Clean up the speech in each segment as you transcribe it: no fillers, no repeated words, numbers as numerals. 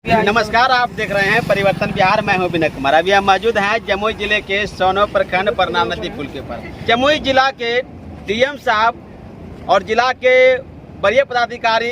नमस्कार, आप देख रहे हैं परिवर्तन बिहार। मैं हूं विनय कुमार। अभी हम मौजूद हैं जमुई जिले के सोनो प्रखंड परनाम नदी पुल के ऊपर। जमुई जिला के डीएम साहब और जिला के वरीय पदाधिकारी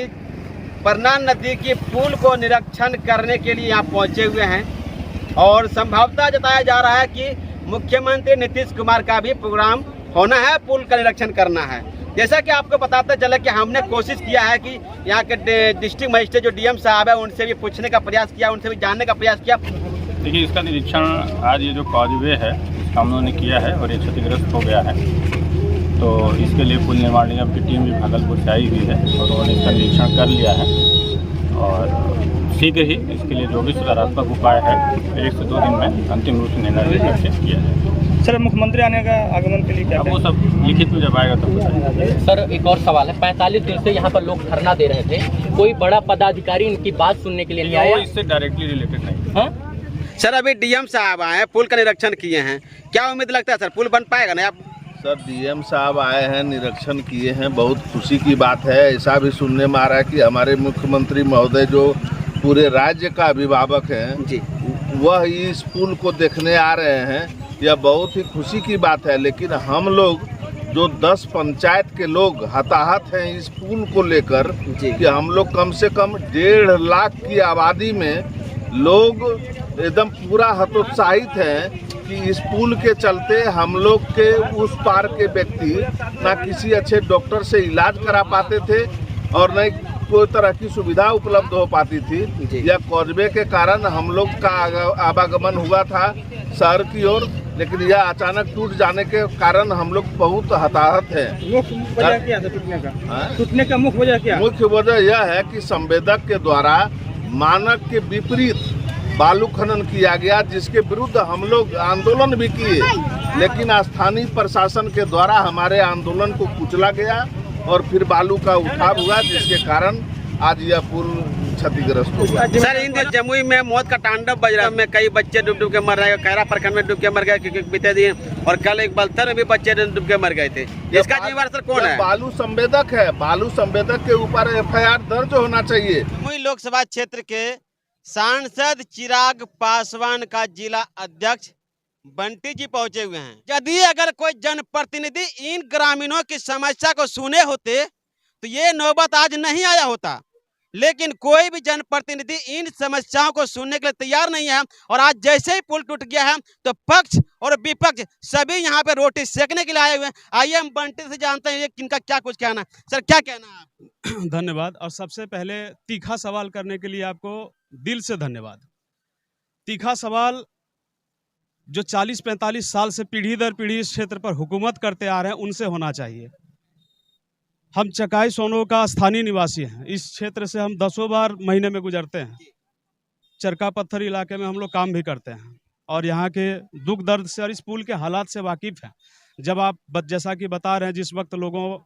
परनाम नदी की पुल को निरीक्षण करने के लिए यहाँ पहुँचे हुए हैं और संभावतः जताया जा रहा है कि मुख्यमंत्री नीतीश कुमार का भी प्रोग्राम होना है, पुल का निरीक्षण करना है। जैसा कि आपको बताते चले कि हमने कोशिश किया है कि यहाँ के डिस्ट्रिक्ट मजिस्ट्रेट जो डीएम साहब है उनसे भी पूछने का प्रयास किया, उनसे भी जानने का प्रयास किया। देखिए, इसका निरीक्षण आज ये जो कॉजवे है इसका हम लोगों ने किया है और ये क्षतिग्रस्त हो गया है, तो इसके लिए पुल निर्माण निगम की टीम भी भागलपुर से आई हुई है और उन्होंने इसका निरीक्षण कर लिया है और शीघ्र ही इसके लिए जो भी सुधारात्मक उपाय है 1 से 2 दिन में अंतिम रूप से निर्णय करके किया जाएगा। सर, मुख्यमंत्री आने का आगमन के लिए क्या वो सब लिखित में जब आएगा तब बताएंगे। सर, एक और सवाल है। 45 दिन से यहाँ पर लोग धरना दे रहे थे, कोई बड़ा पदाधिकारी इनकी बात सुनने के लिए नहीं आया? इससे डायरेक्टली रिलेटेड नहीं। हाँ सर, अभी डीएम साहब आए हैं, पुल का निरीक्षण किए हैं, क्या उम्मीद लगता है सर पुल बन पाएगा ना? आप सर, डीएम साहब आए हैं, निरीक्षण किए हैं, बहुत खुशी की बात है। ऐसा भी सुनने में आ रहा है कि हमारे मुख्यमंत्री महोदय जो पूरे राज्य का अभिभावक हैं जी, वह इस पुल को देखने आ रहे हैं। यह बहुत ही खुशी की बात है, लेकिन हम लोग जो 10 पंचायत के लोग हताहत हैं इस पुल को लेकर कि हम लोग कम से कम 1.5 लाख की आबादी में लोग एकदम पूरा हतोत्साहित हैं कि इस पुल के चलते हम लोग के उस पार के व्यक्ति ना किसी अच्छे डॉक्टर से इलाज करा पाते थे और न कोई तरह की सुविधा उपलब्ध हो पाती थी। यह कॉजवे के कारण हम लोग का आवागमन हुआ था शहर की ओर, लेकिन यह अचानक टूट जाने के कारण हम लोग बहुत हताहत हैं। मुख्य वजह क्या था टूटने का? टूटने का मुख्य वजह क्या? मुख्य वजह यह है कि संवेदक के द्वारा मानक के विपरीत बालू खनन किया गया, जिसके विरुद्ध हम लोग आंदोलन भी किए, लेकिन स्थानीय प्रशासन के द्वारा हमारे आंदोलन को कुचला गया और फिर बालू का उठाव हुआ, जिसके कारण आज यह पुल क्षतिग्रस्त हो गया। सर, इन दिनों जमुई में मौत का तांडव बज रहा है, में कई बच्चे डूब के मर रहे हैं, खैरा प्रखंड में डूब के मर गए क्योंकि बीते दिन, और कल एक बलथर में भी बच्चे डूब के मर गए थे। इसका जिम्मेदार सर कौन है? बालू संवेदक है, बालू संवेदक के ऊपर FIR दर्ज होना चाहिए। जमुई लोकसभा क्षेत्र के सांसद चिराग पासवान का जिला अध्यक्ष बंटी जी पहुंचे हुए हैं। यदि अगर कोई जनप्रतिनिधि इन ग्रामीणों की समस्या को सुने होते तो ये नौबत आज नहीं आया होता, लेकिन कोई भी जनप्रतिनिधि इन समस्याओं को सुनने के लिए तैयार नहीं है और आज जैसे ही पुल टूट गया है तो पक्ष और विपक्ष सभी यहाँ पे रोटी सेकने के लिए आए हुए हैं। आइए हम बंटी से जानते हैं किनका क्या कुछ कहना है। सर, क्या कहना है आप? धन्यवाद। और सबसे पहले तीखा सवाल करने के लिए आपको दिल से धन्यवाद। तीखा सवाल जो 40-45 साल से पीढ़ी दर पीढ़ी इस क्षेत्र पर हुकूमत करते आ रहे हैं उनसे होना चाहिए। हम चकाई सोनो का स्थानीय निवासी हैं, इस क्षेत्र से हम 10 बार महीने में गुजरते हैं। चरका पत्थर इलाके में हम लोग काम भी करते हैं और यहाँ के दुख दर्द से और इस पुल के हालात से वाकिफ़ हैं। जब आप जैसा कि बता रहे हैं, जिस वक्त लोगों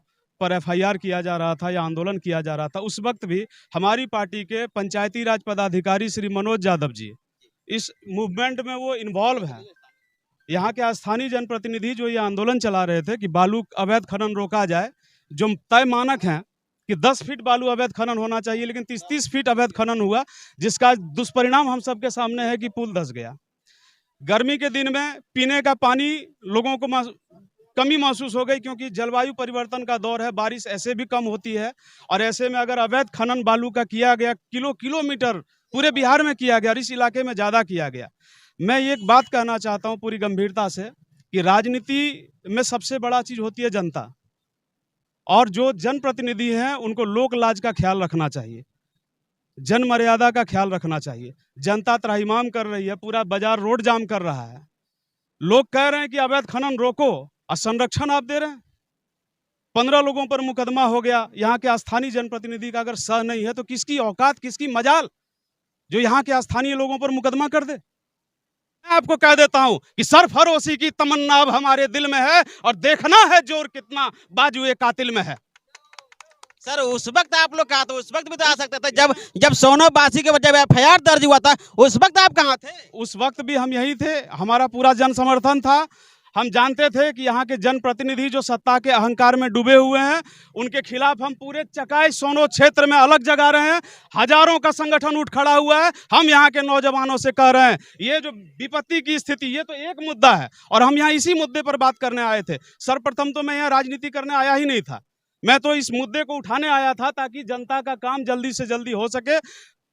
पर FIR किया जा रहा था या आंदोलन किया जा रहा था, उस वक्त भी हमारी पार्टी के पंचायती राज पदाधिकारी श्री मनोज यादव जी इस मूवमेंट में वो इन्वॉल्व हैं। यहाँ के स्थानीय जनप्रतिनिधि जो ये आंदोलन चला रहे थे कि बालू अवैध खनन रोका जाए, जो तय मानक हैं कि 10 फीट बालू अवैध खनन होना चाहिए, लेकिन 30-30 फीट अवैध खनन हुआ, जिसका दुष्परिणाम हम सबके सामने है कि पुल धंस गया। गर्मी के दिन में पीने का पानी लोगों को कमी महसूस हो गई, क्योंकि जलवायु परिवर्तन का दौर है, बारिश ऐसे भी कम होती है और ऐसे में अगर अवैध खनन बालू का किया गया, किलोमीटर पूरे बिहार में किया गया और इस इलाके में ज़्यादा किया गया। मैं एक बात कहना चाहता हूँ पूरी गंभीरता से कि राजनीति में सबसे बड़ा चीज़ होती है जनता, और जो जनप्रतिनिधि हैं उनको लोक लाज का ख्याल रखना चाहिए, जन मर्यादा का ख्याल रखना चाहिए। जनता त्राहिमाम कर रही है, पूरा बाजार रोड जाम कर रहा है, लोग कह रहे हैं कि अवैध खनन रोको और संरक्षण आप दे रहे हैं। 15 लोगों पर मुकदमा हो गया। यहाँ के स्थानीय जनप्रतिनिधि का अगर सह नहीं है तो किसकी औकात, किसकी मजाल जो यहाँ के स्थानीय लोगों पर मुकदमा कर दे। मैं आपको कह देता हूं कि सरफरोशी की तमन्ना अब हमारे दिल में है और देखना है जोर कितना बाजुए कातिल में है। सर, उस वक्त आप लोग कहा, तो उस वक्त भी तो आ सकते थे जब सोनोबासी के जब FIR दर्ज हुआ था, उस वक्त आप कहाँ थे? उस वक्त भी हम यही थे, हमारा पूरा जन समर्थन था। हम जानते थे कि यहाँ के जनप्रतिनिधि जो सत्ता के अहंकार में डूबे हुए हैं, उनके खिलाफ हम पूरे चकाई सोनो क्षेत्र में अलग जगा रहे हैं। हजारों का संगठन उठ खड़ा हुआ है। हम यहाँ के नौजवानों से कह रहे हैं, ये जो विपत्ति की स्थिति, ये तो एक मुद्दा है और हम यहाँ इसी मुद्दे पर बात करने आए थे। सर्वप्रथम तो मैं यहाँ राजनीति करने आया ही नहीं था, मैं तो इस मुद्दे को उठाने आया था ताकि जनता का काम जल्दी से जल्दी हो सके,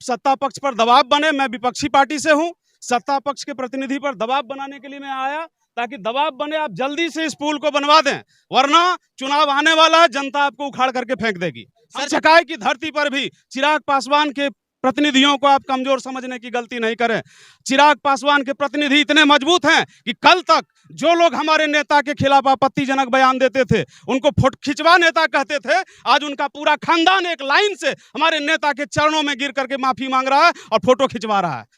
सत्ता पक्ष पर दबाव बने। मैं विपक्षी पार्टी से हूं, सत्ता पक्ष के प्रतिनिधि पर दबाव बनाने के लिए मैं आया ताकि दबाव बने, आप जल्दी से इस पुल को बनवा दें, वरना चुनाव आने वाला है, जनता आपको उखाड़ करके फेंक देगी। चकाई की धरती पर भी चिराग पासवान के प्रतिनिधियों को आप कमजोर समझने की गलती नहीं करें। चिराग पासवान के प्रतिनिधि इतने मजबूत हैं कि कल तक जो लोग हमारे नेता के खिलाफ आपत्तिजनक बयान देते थे, उनको फोटो खिंचवा नेता कहते थे, आज उनका पूरा खानदान एक लाइन से हमारे नेता के चरणों में गिर करके माफी मांग रहा है और फोटो खिंचवा रहा है।